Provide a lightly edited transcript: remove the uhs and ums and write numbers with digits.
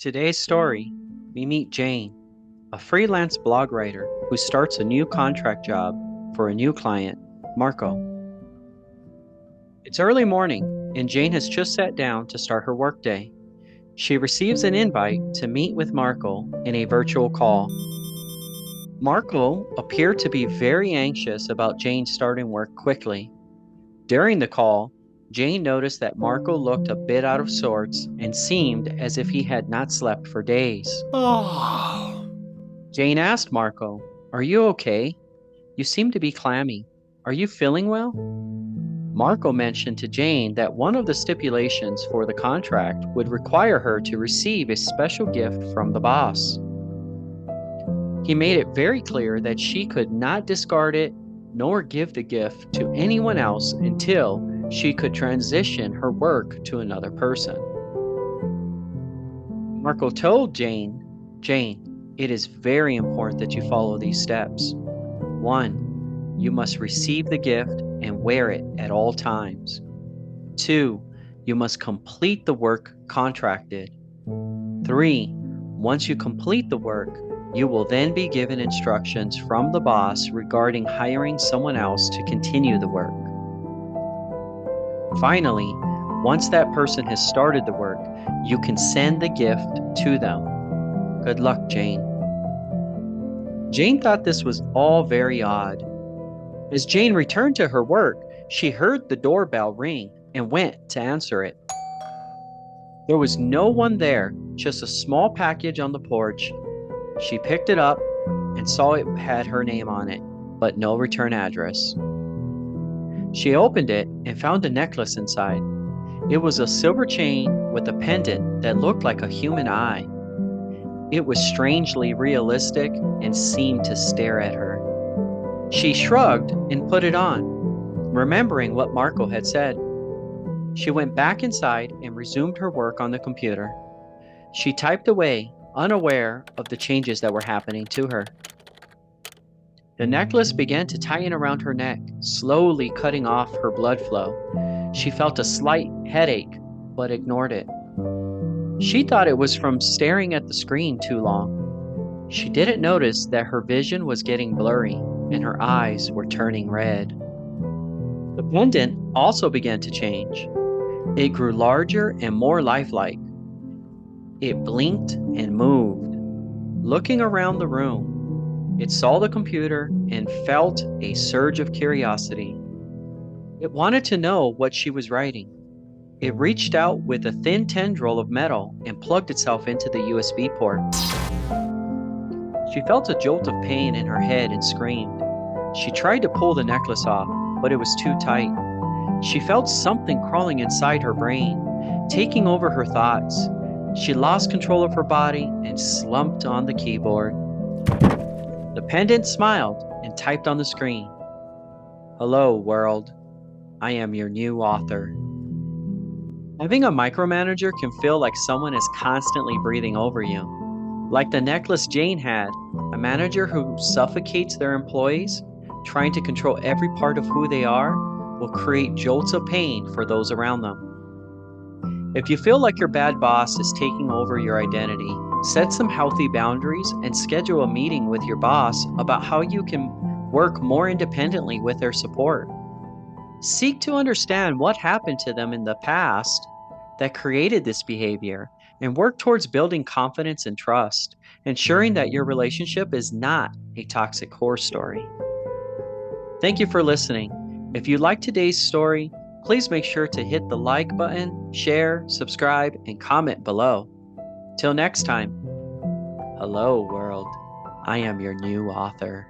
Today's story, we meet Jane, a freelance blog writer who starts a new contract job for a new client, Marco. It's early morning, and Jane has just sat down to start her workday. She receives an invite to meet with Marco in a virtual call. Marco appeared to be very anxious about Jane starting work quickly. During the call, Jane noticed that Marco looked a bit out of sorts and seemed as if he had not slept for days. Oh. Jane asked Marco, "Are you okay? You seem to be clammy. Are you feeling well?" Marco mentioned to Jane that one of the stipulations for the contract would require her to receive a special gift from the boss. He made it very clear that she could not discard it nor give the gift to anyone else until she could transition her work to another person. Marco told Jane, it is very important that you follow these steps. 1. You must receive the gift and wear it at all times. 2. You must complete the work contracted. 3. Once you complete the work, you will then be given instructions from the boss regarding hiring someone else to continue the work. Finally, once that person has started the work, you can send the gift to them. Good luck, Jane. Jane thought this was all very odd. As Jane returned to her work, she heard the doorbell ring and went to answer it. There was no one there, just a small package on the porch. She picked it up and saw it had her name on it, but no return address. She opened it and found a necklace inside. It was a silver chain with a pendant that looked like a human eye. It was strangely realistic and seemed to stare at her. She shrugged and put it on, remembering what Marco had said. She went back inside and resumed her work on the computer. She typed away, unaware of the changes that were happening to her. The necklace began to tighten around her neck, slowly cutting off her blood flow. She felt a slight headache, but ignored it. She thought it was from staring at the screen too long. She didn't notice that her vision was getting blurry and her eyes were turning red. The pendant also began to change. It grew larger and more lifelike. It blinked and moved. Looking around the room, it saw the computer and felt a surge of curiosity. It wanted to know what she was writing. It reached out with a thin tendril of metal and plugged itself into the USB port. She felt a jolt of pain in her head and screamed. She tried to pull the necklace off, but it was too tight. She felt something crawling inside her brain, taking over her thoughts. She lost control of her body and slumped on the keyboard. The pendant smiled and typed on the screen. "Hello, world. I am your new author." Having a micromanager can feel like someone is constantly breathing over you. Like the necklace Jane had, a manager who suffocates their employees, trying to control every part of who they are, will create jolts of pain for those around them. If you feel like your bad boss is taking over your identity, set some healthy boundaries and schedule a meeting with your boss about how you can work more independently with their support. Seek to understand what happened to them in the past that created this behavior and work towards building confidence and trust, ensuring that your relationship is not a toxic horror story. Thank you for listening. If you liked today's story, please make sure to hit the like button, share, subscribe, and comment below. Till next time, hello world, I am your new author.